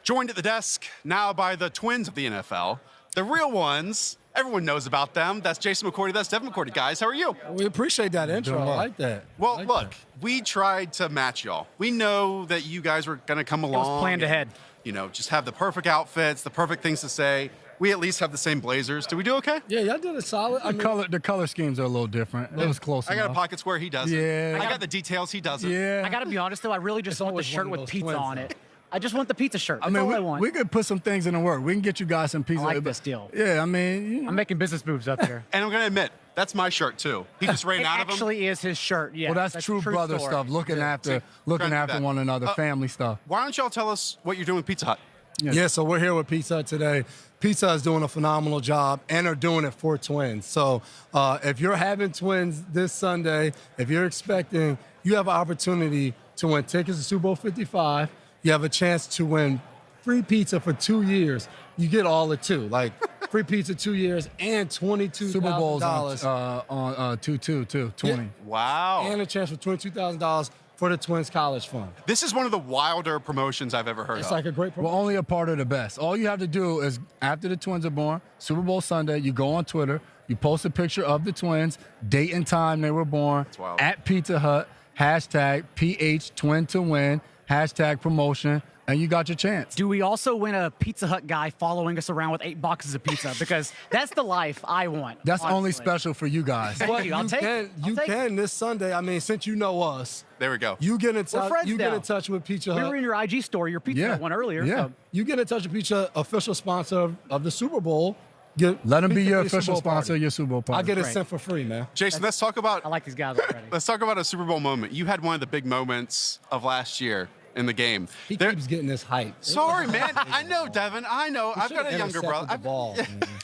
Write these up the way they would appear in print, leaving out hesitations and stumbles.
Joined at the desk now by the twins of the NFL, the real ones. Everyone knows about them. That's Jason McCourty. That's Devin McCourty. Guys, how are you? We appreciate that intro. I like that. Well, look, we tried to match y'all. We know that you guys were going to come along. It was planned ahead. You know, just have the perfect outfits, the perfect things to say. We at least have the same blazers. Did we do okay? Yeah, y'all did a solid. The color schemes are a little different. It was close I got enough. a pocket square. He doesn't. Yeah. I got the details. He doesn't. Yeah. I got to be honest, though. I really just want the always shirt one of with those pizza twins, on though. it. I just want the pizza shirt. That's I mean, all I want. we could put some things in the work. We can get you guys some pizza. I like this deal. Yeah, I mean, you know. I'm making business moves up here. And I'm going to admit, that's my shirt, too. He just ran It out of them. actually is his shirt, yeah. Well, that's true brother story. stuff. Looking after Trying to do that. one another, family stuff. Why don't y'all tell us what you're doing with Pizza Hut? Yeah, so we're here with Pizza Hut today. Pizza Hut is doing a phenomenal job, and are doing it for twins. So if you're having twins this Sunday, if you're expecting, you have an opportunity to win tickets to Super Bowl 55. You have a chance to win free pizza for 2 years. You get all the two, like free pizza 2 years and $22,000. Super Bowl's on 2-2 too, 20. Yeah. Wow. And a chance for $22,000 for the Twins College Fund. This is one of the wilder promotions I've ever heard It's of. like a great We're promotion. only a part of the best. All you have to do is, after the twins are born, Super Bowl Sunday, you go on Twitter, you post a picture of the twins, date and time they were born, wild. at Pizza Hut, hashtag PHTwinToWin, hashtag promotion, and you got your chance. Do we also win a Pizza Hut guy following us around with 8 boxes of pizza? Because that's the life I want. That's honestly. only special for you guys. Thank you. I'll take it. You I'll take can this Sunday. I mean, since you know us, There we go. you get in We're touch. friends You get now. in touch with Pizza We Hut. were in your IG story, your Pizza Yeah. Hut one earlier. Yeah. So You get in touch with Pizza, official sponsor of the Super Bowl. Let them be pizza your for your Super official Bowl sponsor party. of your Super Bowl party. I get it Great. sent for free, man. Jason, let's talk about I like these guys already. let's talk about a Super Bowl moment. You had one of the big moments of last year in the game. He There- keeps getting this hype. Sorry, man. I know, Devin. I know. I've got a younger brother. The ball.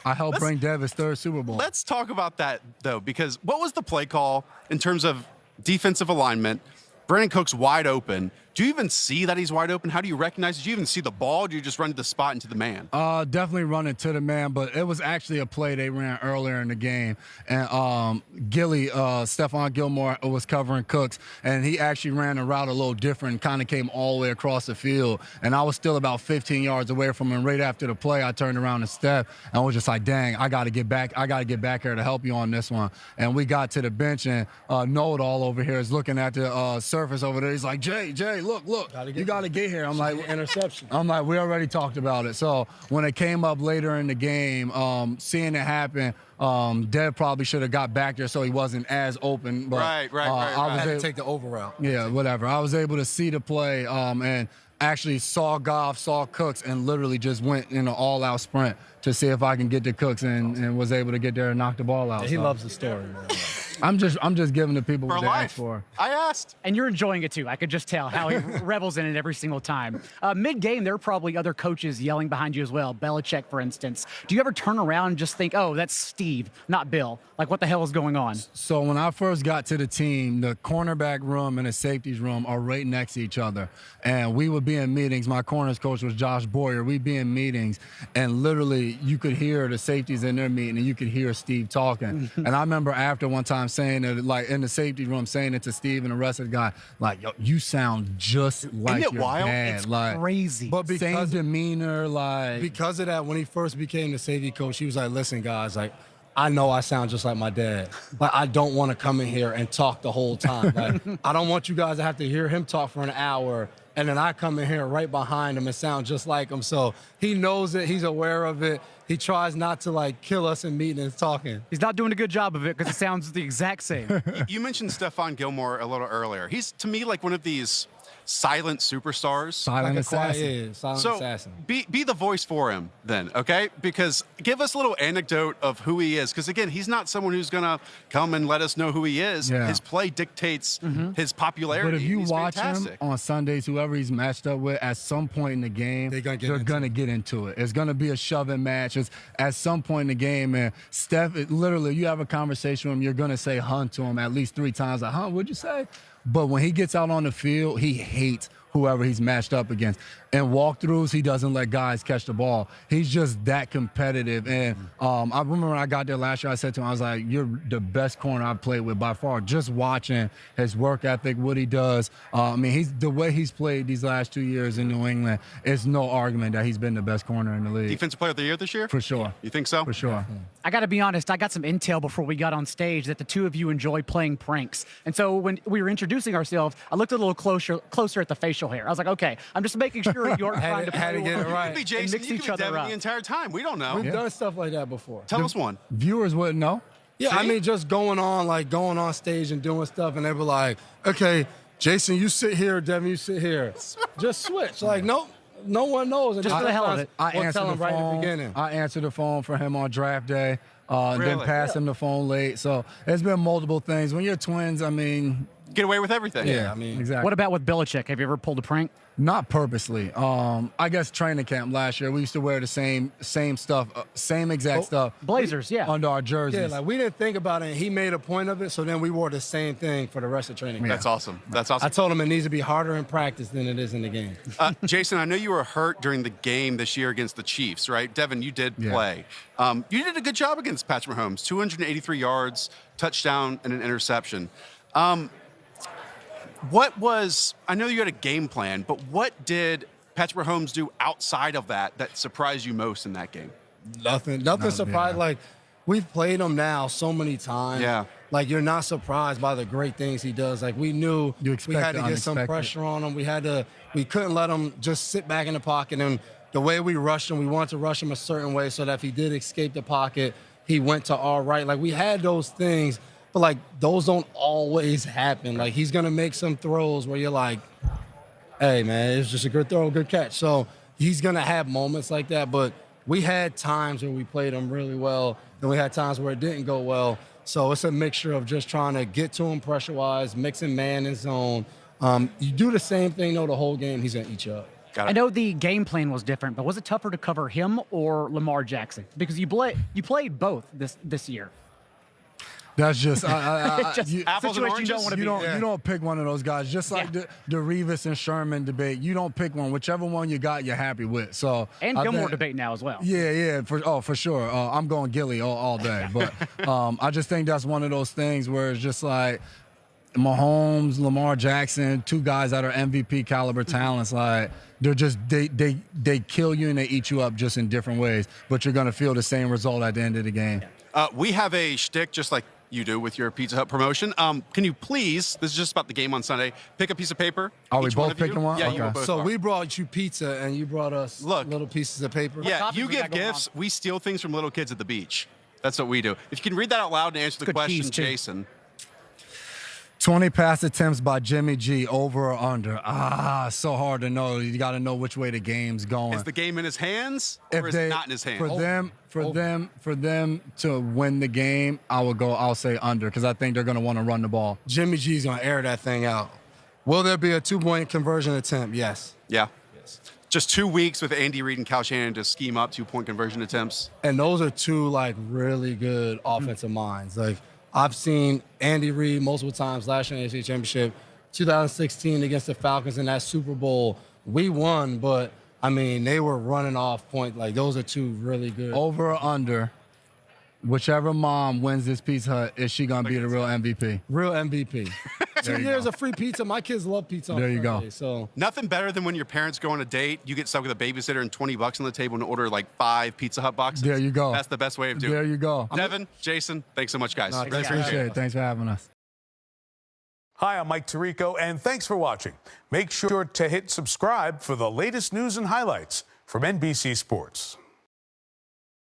I helped bring Dev his third Super Bowl. Let's talk about that, though, because what was the play call in terms of defensive alignment? Brandon Cook's wide open. Do you even see that he's wide open? How do you recognize it? Do you even see the ball? Or do you just run to the spot into the man? Definitely running to the man, but it was actually a play they ran earlier in the game. And Stephon Gilmore was covering Cooks, and he actually ran a route a little different and kind of came all the way across the field. And I was still about 15 yards away from him. Right after the play, I turned around and stepped, and I was just like, dang, I got to get back. I got to get back here to help you on this one. And we got to the bench, and Know-It-All over here is looking at the surface over there. He's like, Jay, look, you got to get here. I'm like, Interception. I'm like, we already talked about it. So when it came up later in the game, seeing it happen, Dev probably should have got back there so he wasn't as open. But, Right. I was I had to able, take the over route. yeah, whatever. I was able to see the play and actually saw Goff, saw Cooks, and literally just went in an all-out sprint to see if I can get to Cooks and was able to get there and knock the ball out. He So loves the story, man. I'm just giving the people For what they life. asked for. I asked. And you're enjoying it too. I could just tell how he revels in it every single time. Mid-game, there are probably other coaches yelling behind you as well. Belichick, for instance. Do you ever turn around and just think, oh, that's Steve, not Bill? Like, what the hell is going on? So when I first got to the team, the cornerback room and the safeties room are right next to each other. And we would be in meetings. My corners coach was Josh Boyer. We'd be in meetings, and literally you could hear the safeties in their meeting, and you could hear Steve talking. And I remember after one time saying it, like in the safety room, saying it to Steve and the rest of the guy, like, yo, you sound just like it your wild? dad. It's like, crazy. But same because demeanor, like. because of that, when he first became the safety coach, he was like, listen, guys, like, I know I sound just like my dad, but I don't want to come in here and talk the whole time. Like, I don't want you guys to have to hear him talk for an hour, and then I come in here right behind him and sound just like him. So he knows it. He's aware of it. He tries not to, like, kill us in meetings talking. He's not doing a good job of it because it sounds the exact same. You mentioned Stephon Gilmore a little earlier. He's, to me, like one of these silent superstars. Silent Like a quiet, assassin. yeah, silent So assassin. be the voice for him then, okay? Because give us a little anecdote of who he is. Because again, he's not someone who's gonna come and let us know who he is. Yeah. His play dictates his popularity. But if you He's watch fantastic. him on Sundays, whoever he's matched up with, at some point in the game, They're gonna get they're into going to get into it. It's going to be a shoving match. It's at some point in the game, and Steph, literally, you have a conversation with him, you're going to say hunt to him at least 3 times. Like, huh, what'd you say? But when he gets out on the field, he hates whoever he's matched up against. in walkthroughs, he doesn't let guys catch the ball. He's just that competitive. And I remember when I got there last year, I said to him, I was like, you're the best corner I've played with by far. Just watching his work ethic, what he does. I mean, the way he's played these last 2 years in New England, it's no argument that he's been the best corner in the league. Defensive Player of the Year this year? For sure. You think so? For sure. I got to be honest, I got some intel before we got on stage that the two of you enjoy playing pranks. And so when we were introducing ourselves, I looked a little closer at the facial hair. I was like, okay, I'm just making sure you aren't trying to had to get it right. You could be Jason, mix you each could be other Devin up. the entire time. We don't know. We've done stuff like that before. Tell us one. Viewers wouldn't know. Yeah, I mean, just going on stage and doing stuff, and they were like, okay, Jason, you sit here, Devin, you sit here. Just switch. Like, nope, no one knows. And Just for the hell of it. I we'll answered tell the him right at the phone. beginning. I answered the phone for him on draft day. And then Really? pass him the phone late. So it's been multiple things. When you're twins, I mean, Get away with everything. Yeah, I mean, exactly. What about with Belichick? Have you ever pulled a prank? Not purposely. I guess training camp last year, we used to wear the same stuff, same exact stuff. Blazers, yeah. Under our jerseys. yeah, like we didn't think about it, and he made a point of it, so then we wore the same thing for the rest of training. That's awesome. That's awesome. I told him it needs to be harder in practice than it is in the game. Jason, I know you were hurt during the game this year against the Chiefs, right? Devin, you did Yeah. play. You did a good job against Patrick Mahomes, 283 yards, touchdown, and an interception. I know you had a game plan, but what did Patrick Mahomes do outside of that surprised you most in that game? Nothing surprised. yeah. Like, we've played him now so many times. Yeah. Like, you're not surprised by the great things he does. Like, we knew You we expect had to the get some unexpected. pressure on him. We couldn't let him just sit back in the pocket. And the way we rushed him, we wanted to rush him a certain way so that if he did escape the pocket, he went to our right. Like, we had those things, but, like, those don't always happen. Like, he's going to make some throws where you're like, hey, man, it's just a good throw, good catch. So he's going to have moments like that, but we had times where we played him really well, and we had times where it didn't go well. So it's a mixture of just trying to get to him pressure-wise, mixing man and zone. You do the same thing, though, the whole game, he's going to eat you up. Got it. I know the game plan was different, but was it tougher to cover him or Lamar Jackson? Because you played both this year. That's just, Just Apples and situation you don't oranges? want to be. you don't pick one of those guys. Just like the Revis and Sherman debate, you don't pick one. Whichever one you got, you're happy with. So And I Gilmore think- debate now as well. Yeah, for sure. I'm going Gilly all day. But I just think that's one of those things where it's just like Mahomes, Lamar Jackson, two guys that are MVP caliber talents. Like they're just they kill you and they eat you up just in different ways. But you're gonna feel the same result at the end of the game. We have a shtick just like you do with your Pizza Hut promotion. Can you please, this is just about the game on Sunday, pick a piece of paper. Are we each one both of you. picking one? Yeah, Okay. you will both So are. we brought you pizza, and you brought us little pieces of paper. Yeah, topics you we give got going gifts. on? We steal things from little kids at the beach. That's what we do. If you can read that out loud and answer the Good question, keys, too. Jason. 20 pass attempts by Jimmy G, over or under? So hard to know. You got to know which way the game's going. Is the game in his hands or is it not in his hands? For them to win the game, I'll say under because I think they're going to want to run the ball. Jimmy G's going to air that thing out. Will there be a 2-point conversion attempt? Yes. Yeah. Just 2 weeks with Andy Reid and Cal Shanahan to scheme up 2-point conversion attempts. And those are two, like, really good offensive minds. Like, I've seen Andy Reid multiple times last year in the AFC Championship, 2016 against the Falcons in that Super Bowl. We won, but, I mean, they were running off point. Like, those are two really good. Over or under, whichever mom wins this Pizza Hut, is she going to be the real MVP? Real MVP. 2 you years go. of free pizza. My kids love pizza. On There you go. Sunday, So Nothing better than when your parents go on a date, you get stuck with a babysitter and $20 on the table and order like 5 Pizza Hut boxes. There you go. That's the best way of doing it. There you go. Devin, Jason, thanks so much, guys. No, Really thanks, appreciate Appreciate it. it. Thanks for having us. Hi, I'm Mike Tirico, and thanks for watching. Make sure to hit subscribe for the latest news and highlights from NBC Sports.